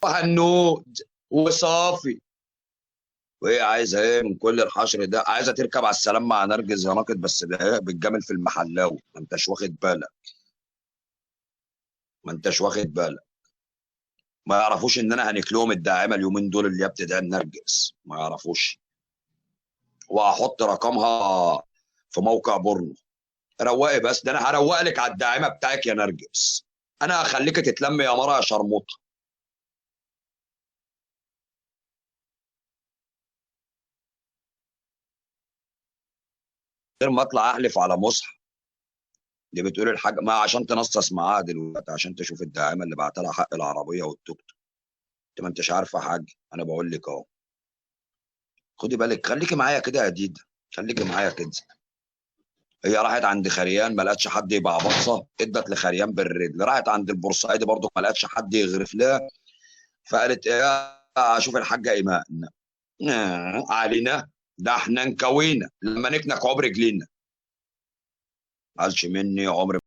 وهنود وصافي. وايه عايزه ايه من كل الحشر ده؟ عايزه تركب على السلام مع نرجس يا ناقد، بس ده ايه بالجمل في المحلاوي، ما انتش واخد بالك. ما انتش واخد بالك. ما يعرفوش ان انا هنكلهم الداعمه اليومين دول اللي هي بتدعي نرجس، ما يعرفوش. وهحط رقمها في موقع بورنو. روقي بس، ده انا هروق لك على الداعمه بتاعك يا نرجس. انا هخليك تتلم يا مره يا شرموطه. غير ما اطلع احلف على مصحف. دي بتقول الحاجه ما عشان تنصص معاها دلوقتي، عشان تشوف الداعمه اللي بعت لها حق العربيه والتوك توك. انت ما انتش عارفه حاجه، انا بقول لك اهو. خدي بالك، خليكي معايا كده يا ديدا. خليكي معايا كده. هي راحت عند خريان ما لقتش حد يبعبصها، ادت لخريان بالرجل. راحت عند البورسعيدي برضه ما لقتش حد يغرف لها، فقالت ايه؟ اشوف الحاجه ايمان. علينا. ده احنا نكوينا لما نكنك عمر رجلينا. قالش مني عمر.